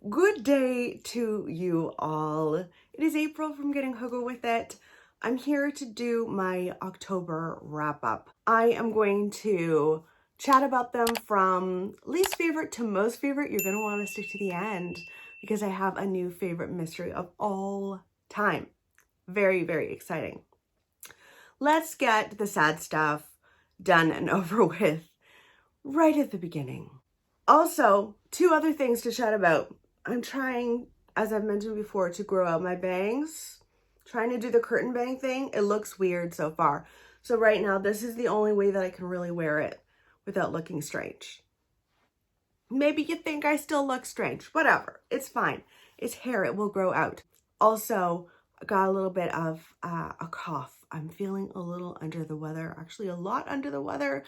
Good day to you all. It is April from Getting Huggle With It. I'm here to do my October wrap up. I am going to chat about them from least favorite to most favorite. You're going to want to stick to the end because I have a new favorite mystery of all time. Very, very exciting. Let's get the sad stuff done and over with right at the beginning. Also, two other things to chat about. I'm trying, as I've mentioned before, to grow out my bangs. Trying to do the curtain bang thing. It looks weird so far. So right now, this is the only way that I can really wear it without looking strange. Maybe you think I still look strange. Whatever. It's fine. It's hair. It will grow out. Also, I got a little bit of a cough. I'm feeling a little under the weather. Actually, a lot under the weather.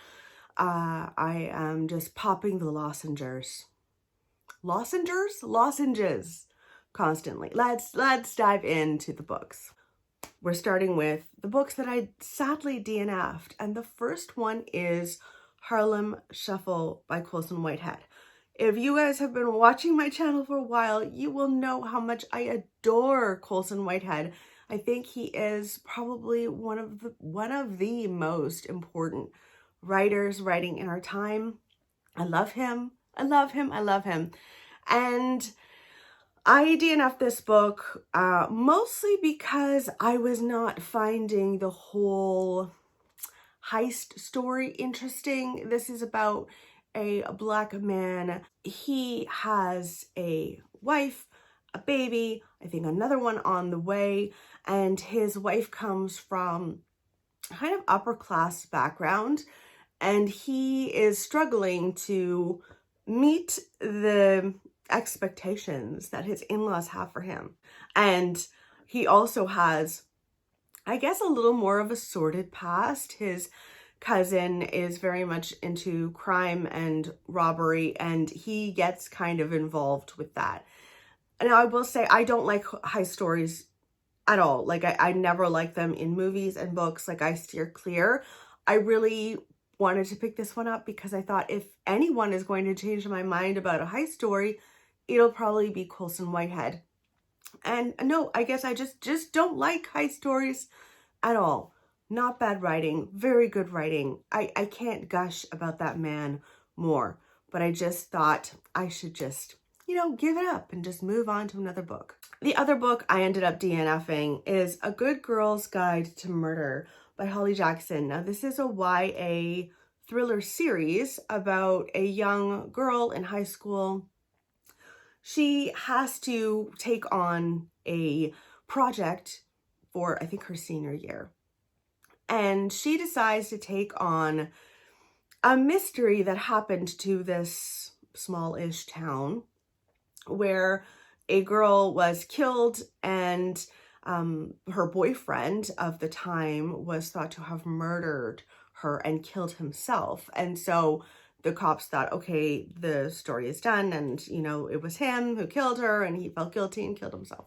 I am just popping the lozenges constantly. Let's dive into the books. We're starting with the books that I sadly DNF'd, and the first one is Harlem Shuffle by Colson Whitehead. If you guys have been watching my channel for a while, you will know how much I adore Colson Whitehead. I think he is probably one of the most important writers writing in our time. I love him. I love him. I love him. And I DNF'd this book mostly because I was not finding the whole heist story interesting. This is about a Black man. He has a wife, a baby, I think another one on the way, and his wife comes from kind of upper class background, and he is struggling to meet the expectations that his in-laws have for him. And he also has, I guess, a little more of a sordid past. His cousin is very much into crime and robbery, and he gets kind of involved with that. And I will say, I don't like heist stories at all. Like, I never like them in movies and books. Like, I steer clear. I really wanted to pick this one up because I thought if anyone is going to change my mind about a heist story, it'll probably be Colson Whitehead. And no, I guess I just don't like heist stories at all. Not bad writing, very good writing. I can't gush about that man more, but I just thought I should just, give it up and just move on to another book. The other book I ended up DNFing is A Good Girl's Guide to Murder by Holly Jackson. Now, this is a YA thriller series about a young girl in high school. She has to take on a project for, I think, her senior year. And she decides to take on a mystery that happened to this small-ish town where a girl was killed, and her boyfriend of the time was thought to have murdered her and killed himself. And so the cops thought, okay, the story is done, and it was him who killed her, and he felt guilty and killed himself.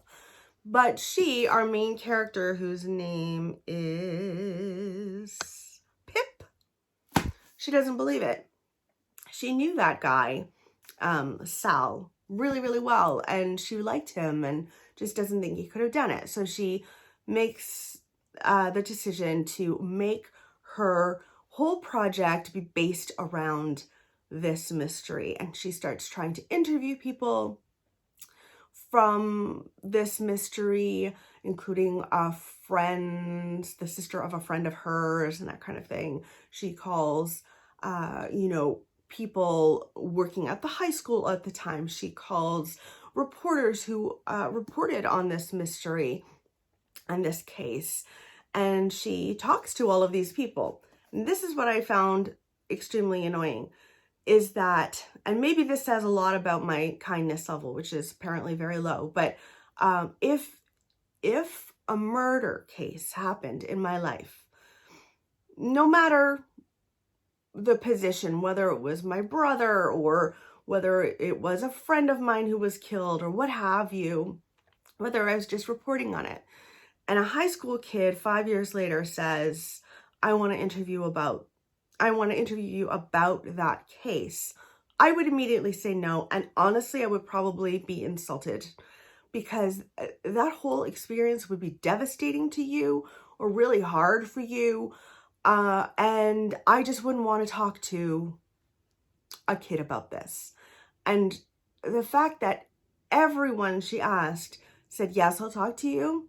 But she, our main character, whose name is Pip, she doesn't believe it. She knew that guy, Sal, really, really well, and she liked him and just doesn't think he could have done it. So she makes the decision to make her whole project be based around this mystery, and she starts trying to interview people from this mystery, including the sister of a friend of hers and that kind of thing. She calls, people working at the high school at the time. She calls reporters who reported on this mystery and this case, and she talks to all of these people. And this is what I found extremely annoying, is that, and maybe this says a lot about my kindness level, which is apparently very low, but if a murder case happened in my life, no matter the position, whether it was my brother or whether it was a friend of mine who was killed or what have you, whether I was just reporting on it, and a high school kid 5 years later says, I want to interview you about that case, I would immediately say no. And honestly, I would probably be insulted because that whole experience would be devastating to you or really hard for you. And I just wouldn't want to talk to a kid about this. And the fact that everyone she asked said, yes, I'll talk to you,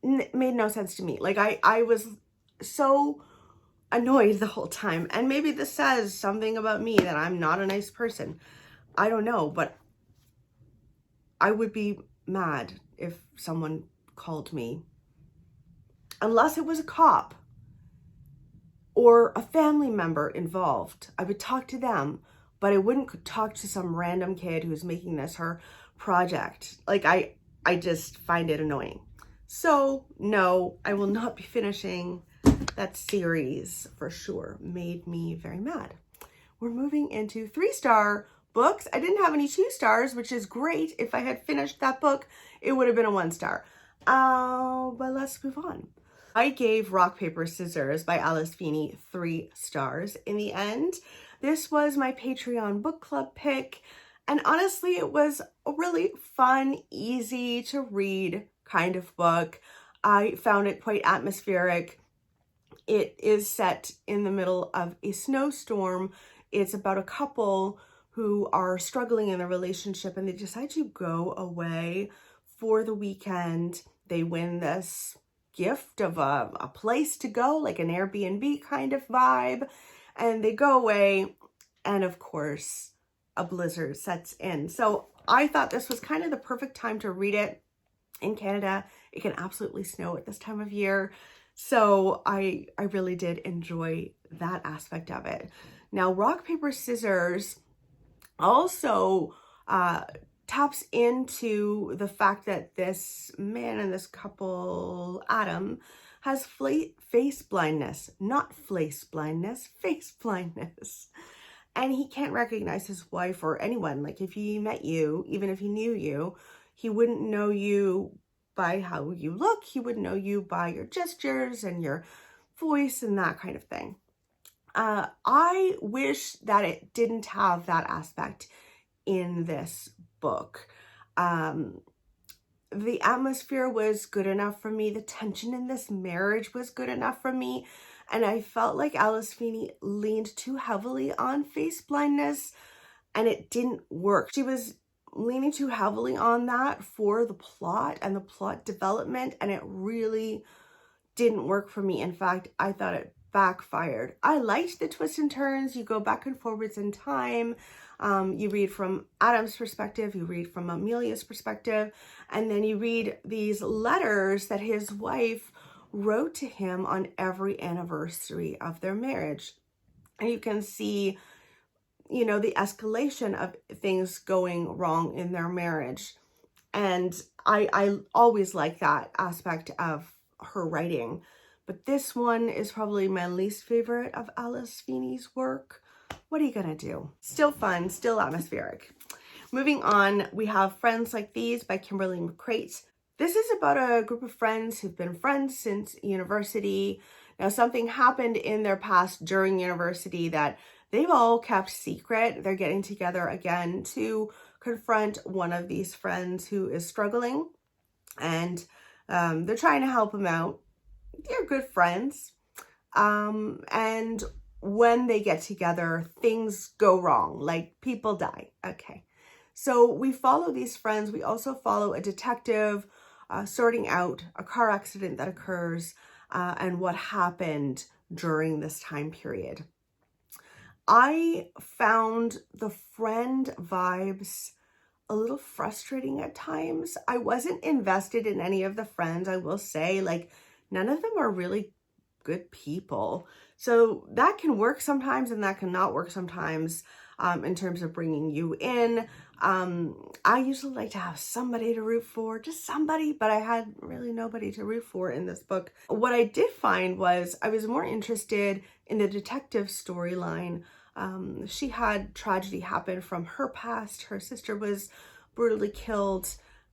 made no sense to me. Like I was so annoyed the whole time. And maybe this says something about me, that I'm not a nice person. I don't know, but I would be mad if someone called me, unless it was a cop or a family member involved. I would talk to them, but I wouldn't talk to some random kid who's making this her project. Like I just find it annoying. So no, I will not be finishing that series for sure. Made me very mad. We're moving into 3-star books. I didn't have any 2 stars, which is great. If I had finished that book, it would have been a 1 star. But let's move on. I gave Rock, Paper, Scissors by Alice Feeney 3 stars in the end. This was my Patreon book club pick. And honestly, it was a really fun, easy to read kind of book. I found it quite atmospheric. It is set in the middle of a snowstorm. It's about a couple who are struggling in a relationship and they decide to go away for the weekend. They win this gift of a place to go, like an Airbnb kind of vibe. And they go away and of course a blizzard sets in. So I thought this was kind of the perfect time to read it. In Canada, it can absolutely snow at this time of year. So I really did enjoy that aspect of it. Now, Rock, Paper, Scissors also taps into the fact that this man and this couple, Adam, has face blindness, not flace blindness, face blindness. And he can't recognize his wife or anyone. Like if he met you, even if he knew you, he wouldn't know you by how you look. He would know you by your gestures and your voice and that kind of thing. I wish that it didn't have that aspect in this book. The atmosphere was good enough for me. The tension in this marriage was good enough for me. And I felt like Alice Feeney leaned too heavily on face blindness and it didn't work. She was leaning too heavily on that for the plot and the plot development, and it really didn't work for me. In fact, I thought it backfired. I liked the twists and turns. You go back and forwards in time. You read from Adam's perspective, you read from Amelia's perspective, and then you read these letters that his wife wrote to him on every anniversary of their marriage. And you can see, you know, the escalation of things going wrong in their marriage. And I always like that aspect of her writing. But this one is probably my least favorite of Alice Feeney's work. What are you gonna do? Still fun, still atmospheric. Moving on, we have Friends Like These by Kimberly McCrate. This is about a group of friends who've been friends since university. Now, something happened in their past during university that they've all kept secret. They're getting together again to confront one of these friends who is struggling, and they're trying to help him out. They're good friends. And when they get together, things go wrong, like people die. Okay. So we follow these friends. We also follow a detective sorting out a car accident that occurs and what happened during this time period. I found the friend vibes a little frustrating at times. I wasn't invested in any of the friends, I will say. Like, none of them are really good people. So that can work sometimes and that cannot work sometimes in terms of bringing you in. I usually like to have somebody to root for, just somebody, but I had really nobody to root for in this book. What I did find was I was more interested in the detective storyline. She had tragedy happen from her past. Her sister was brutally killed,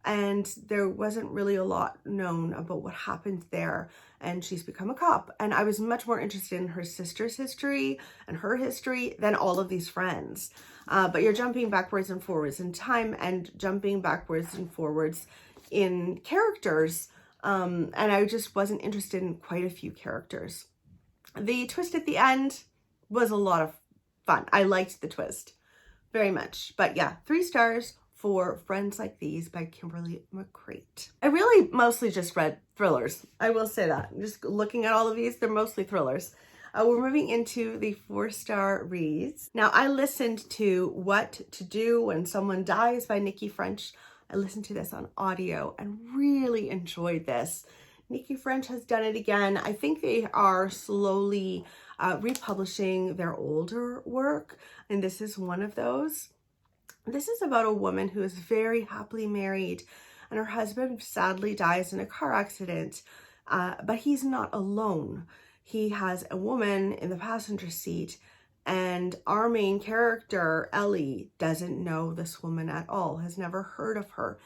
and there wasn't really a lot known about what happened there. And she's become a cop. And I was much more interested in her sister's history and her history than all of these friends. but you're jumping backwards and forwards in time and jumping backwards and forwards in characters. And I just wasn't interested in quite a few characters. The twist at the end was a lot of fun. I liked the twist very much. But yeah, 3 stars for Friends Like These by Kimberly McCreight. I really mostly just read thrillers. I will say that. Just looking at all of these, they're mostly thrillers. We're moving into the 4-star reads. Now, I listened to What to Do When Someone Dies by Nikki French. I listened to this on audio and really enjoyed this. Nikki French has done it again. I think they are slowly republishing their older work, and this is one of those. This is about a woman who is very happily married, and her husband sadly dies in a car accident, but he's not alone. He has a woman in the passenger seat, and our main character, Ellie, doesn't know this woman at all, has never heard of her.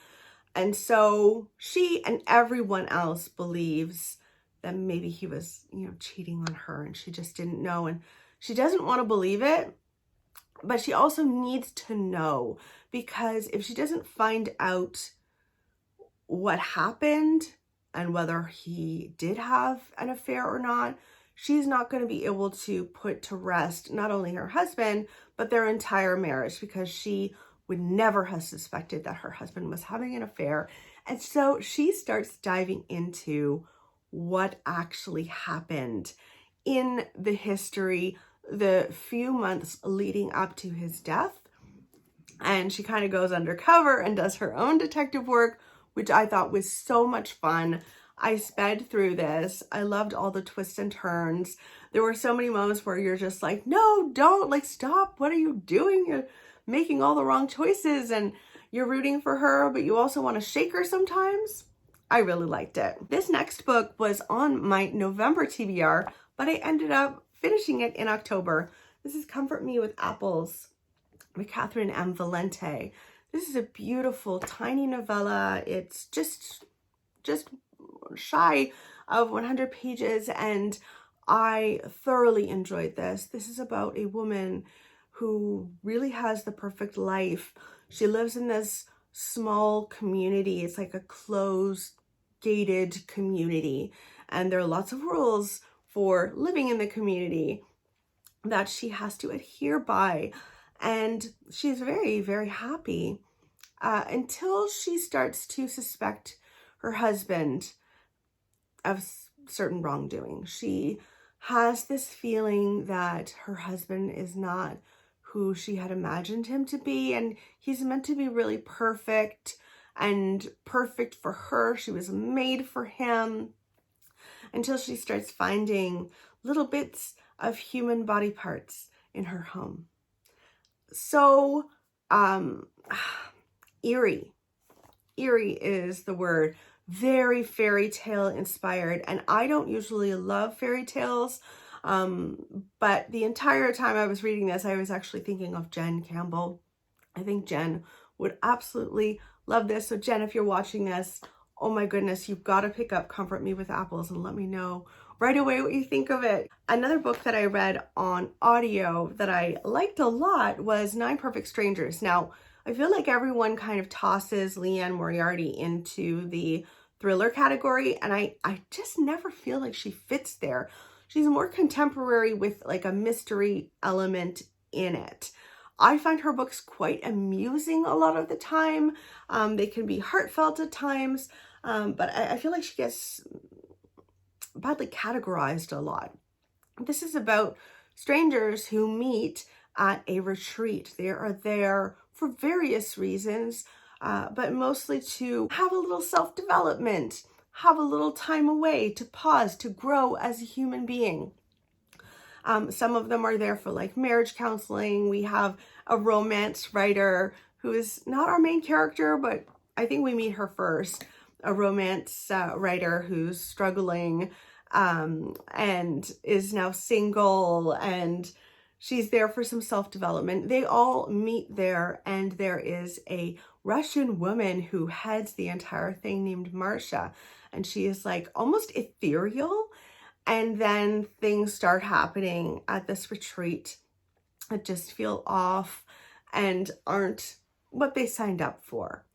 And so she and everyone else believes that maybe he was, cheating on her, and she just didn't know. And she doesn't want to believe it, but she also needs to know, because if she doesn't find out what happened and whether he did have an affair or not, she's not going to be able to put to rest not only her husband, but their entire marriage, because she would never have suspected that her husband was having an affair. And so she starts diving into what actually happened in the history, the few months leading up to his death. And she kind of goes undercover and does her own detective work, which I thought was so much fun. I sped through this. I loved all the twists and turns. There were so many moments where you're just like, no, don't, like, stop. What are you doing? You're making all the wrong choices, and you're rooting for her, but you also want to shake her sometimes. I really liked it. This next book was on my November TBR, but I ended up finishing it in October. This is Comfort Me with Apples by Catherine M. Valente. This is a beautiful, tiny novella. It's just shy of 100 pages, and I thoroughly enjoyed this. This is about a woman who really has the perfect life. She lives in this small community. It's like a closed, gated community, and there are lots of rules for living in the community that she has to adhere by. And she's very, very happy until she starts to suspect her husband of certain wrongdoing. She has this feeling that her husband is not who she had imagined him to be, and he's meant to be really perfect and perfect for her. She was made for him, until she starts finding little bits of human body parts in her home. So eerie is the word. Very fairy tale inspired, and I don't usually love fairy tales, but the entire time I was reading this, I was actually thinking of Jen Campbell. I think Jen would absolutely love this. So Jen, if you're watching this, oh my goodness, you've got to pick up Comfort Me with Apples and let me know right away what you think of it. Another book that I read on audio that I liked a lot was 9 Perfect Strangers. Now, I feel like everyone kind of tosses Liane Moriarty into the thriller category, and I just never feel like she fits there. She's more contemporary with like a mystery element in it. I find her books quite amusing a lot of the time. They can be heartfelt at times, but I feel like she gets badly categorized a lot. This is about strangers who meet at a retreat. They are there for various reasons, but mostly to have a little self-development, have a little time away, to pause, to grow as a human being. Some of them are there for like marriage counseling. We have a romance writer who is not our main character, but I think we meet her first. A romance writer who's struggling and is now single, and she's there for some self-development. They all meet there, and there is a Russian woman who heads the entire thing named Marcia, and she is like almost ethereal. And then things start happening at this retreat that just feel off. and aren't what they signed up for.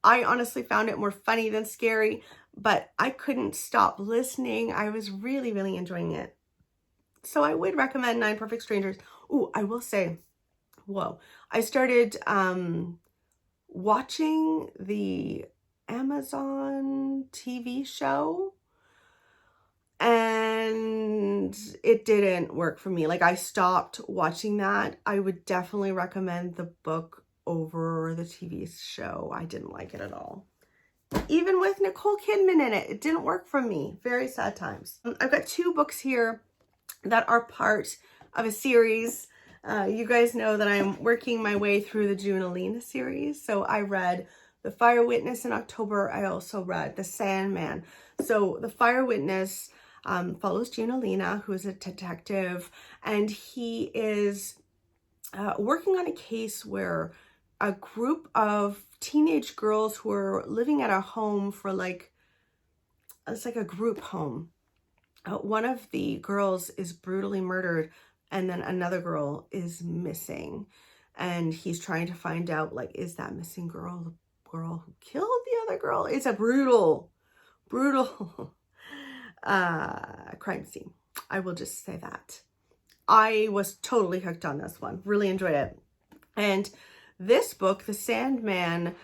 I honestly found it more funny than scary, but I couldn't stop listening. I was really, really enjoying it. So I would recommend Nine Perfect Strangers. Ooh, I will say, whoa, I started watching the Amazon TV show, and it didn't work for me. Like, I stopped watching that. I would definitely recommend the book over the TV show. I didn't like it at all. Even with Nicole Kidman in it, it didn't work for me. Very sad times. I've got 2 books here that are part of a series. You guys know that I'm working my way through the Junalina series. So I read The Fire Witness in October. I also read The Sandman. So The Fire Witness follows Junalina, who is a detective, and he is working on a case where a group of teenage girls who are living at a home for it's like a group home. One of the girls is brutally murdered, and then another girl is missing, and he's trying to find out, like, is that missing girl the girl who killed the other girl? It's a brutal crime scene. I will just say that. I was totally hooked on this one. Really enjoyed it. And this book, The Sandman,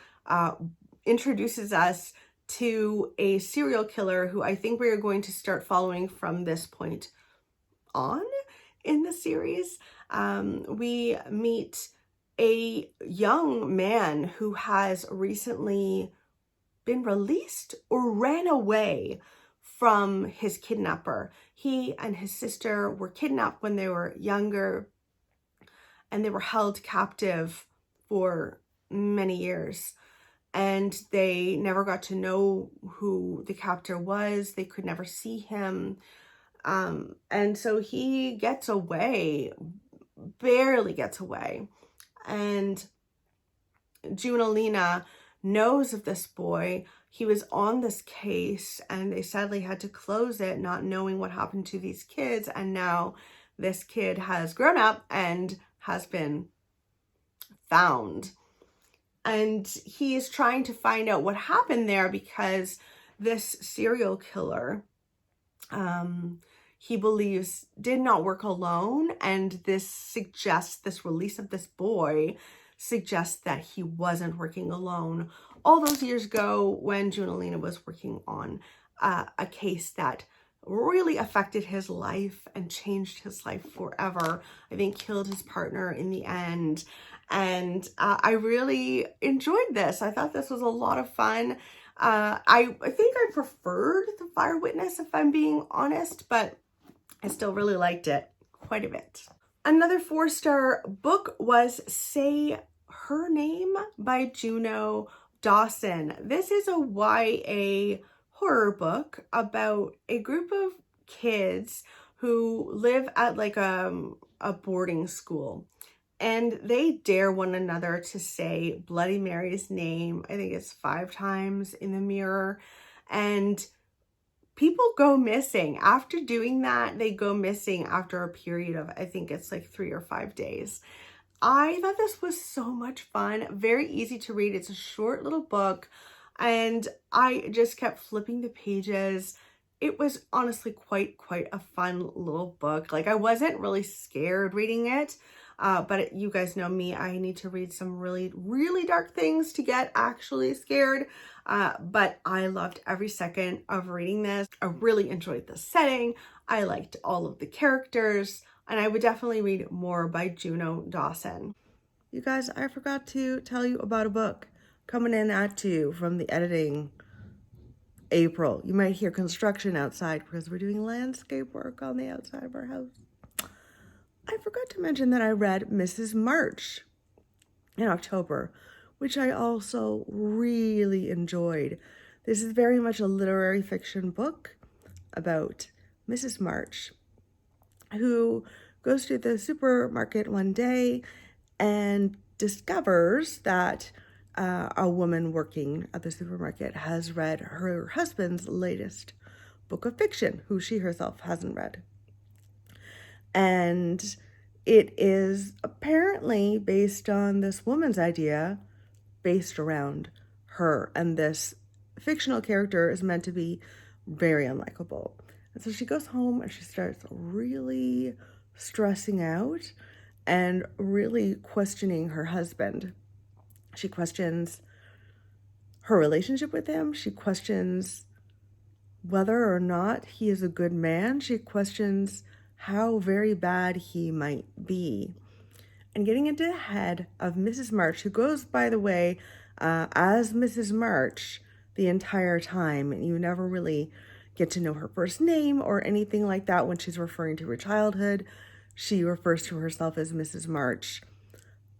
introduces us to a serial killer who I think we are going to start following from this point on in the series. We meet a young man who has recently been released or ran away from his kidnapper. He and his sister were kidnapped when they were younger, and they were held captive for many years. And they never got to know who the captor was. They could never see him. And so he gets away, barely gets away. And Junalina knows of this boy. He was on this case, and they sadly had to close it, not knowing what happened to these kids. And now this kid has grown up and has been found. And he is trying to find out what happened there, because this serial killer, he believes, did not work alone. And this release of this boy suggests that he wasn't working alone all those years ago when Junalina was working on a case that really affected his life and changed his life forever. I think killed his partner in the end. And I really enjoyed this. I thought this was a lot of fun. I think I preferred The Fire Witness, if I'm being honest, but I still really liked it quite a bit. Another 4-star book was Say Her Name by Juno Dawson. This is a YA horror book about a group of kids who live at like a boarding school. And they dare one another to say Bloody Mary's name, I think it's 5 times in the mirror. And people go missing. After doing that, they go missing after a period of, I think it's like 3 or 5 days. I thought this was so much fun. Very easy to read. It's a short little book. And I just kept flipping the pages. It was honestly quite a fun little book. Like, I wasn't really scared reading it. But you guys know me, I need to read some really dark things to get actually scared. But I loved every second of reading this. I really enjoyed the setting. I liked all of the characters, and I would definitely read more by Juno Dawson. You guys, I forgot to tell you about a book coming in at you from the editing April. You might hear construction outside because we're doing landscape work on the outside of our house. I forgot to mention that I read Mrs. March in October, which I also really enjoyed. This is very much a literary fiction book about Mrs. March, who goes to the supermarket one day and discovers that a woman working at the supermarket has read her husband's latest book of fiction, who she herself hasn't read. And it is apparently based on this woman's idea, based around her, and this fictional character is meant to be very unlikable. And so she goes home and she starts really stressing out and really questioning her husband. She questions her relationship with him. She questions whether or not he is a good man. She questions how very bad he might be. And getting into the head of Mrs. March, who goes, by the way, as Mrs. March the entire time, and you never really get to know her first name or anything like that when she's referring to her childhood. She refers to herself as Mrs. March.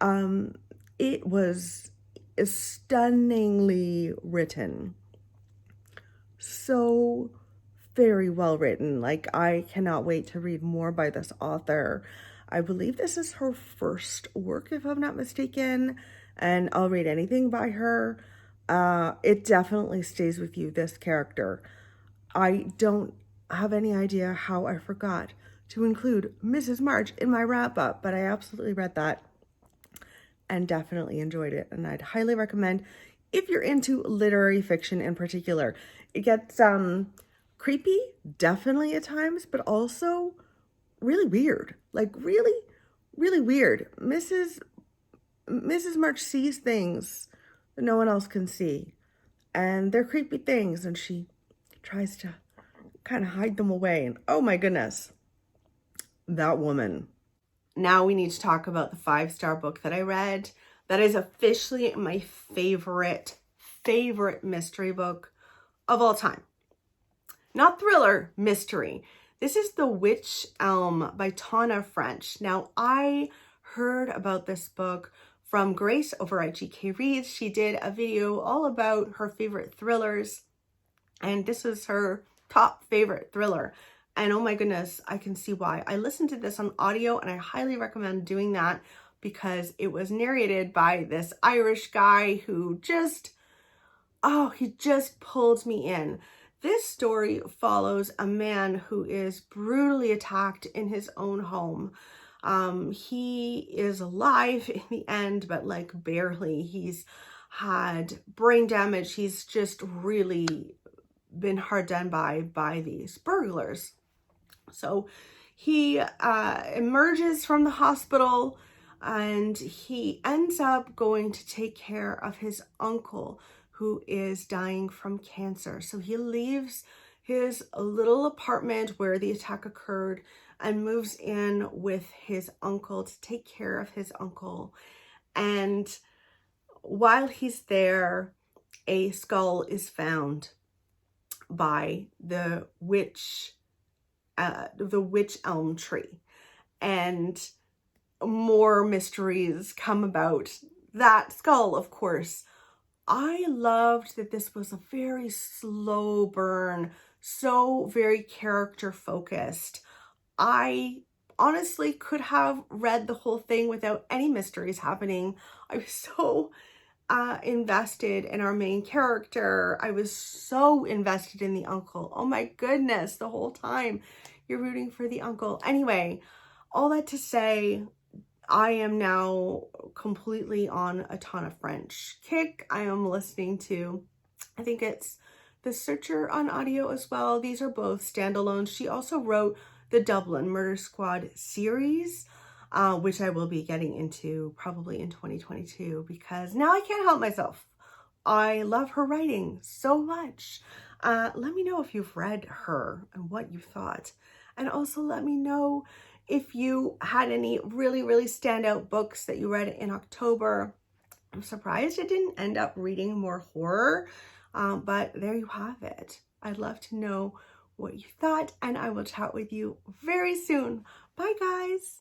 It was stunningly written. So very well written. Like, I cannot wait to read more by this author. I believe this is her first work, if I'm not mistaken, and I'll read anything by her. It definitely stays with you, this character. I don't have any idea how I forgot to include Mrs. March in my wrap-up, but I absolutely read that and definitely enjoyed it, and I'd highly recommend if you're into literary fiction in particular. It gets creepy, definitely at times, but also really weird. Like, really, really weird. Mrs. March sees things that no one else can see, and they're creepy things, and she tries to kind of hide them away. And oh my goodness, that woman. Now we need to talk about the 5-star book that I read. That is officially my favorite mystery book of all time. Not thriller, mystery. This is The Witch Elm by Tana French. Now, I heard about this book from Grace over at GK Reads. She did a video all about her favorite thrillers, and this is her top favorite thriller. And oh my goodness, I can see why. I listened to this on audio, and I highly recommend doing that because it was narrated by this Irish guy who just, he just pulled me in. This story follows a man who is brutally attacked in his own home. He is alive in the end, but like barely. He's had brain damage. He's just really been hard done by these burglars. So he emerges from the hospital and he ends up going to take care of his uncle who is dying from cancer. So he leaves his little apartment where the attack occurred and moves in with his uncle to take care of his uncle. And while he's there, a skull is found by the Witch Elm tree. And more mysteries come about that skull, of course. I loved that this was a very slow burn, so very character focused. I honestly could have read the whole thing without any mysteries happening. I was so invested in our main character. I was so invested in the uncle. Oh my goodness, the whole time you're rooting for the uncle. Anyway, all that to say, I am now completely on a Tana French kick. I am listening to, I think it's The Searcher on audio as well. These are both standalones. She also wrote the Dublin Murder Squad series, which I will be getting into probably in 2022 because now I can't help myself. I love her writing so much. Let me know if you've read her and what you thought. And also let me know if you had any really, really standout books that you read in October. I'm surprised I didn't end up reading more horror, but there you have it. I'd love to know what you thought, and I will chat with you very soon. Bye, guys.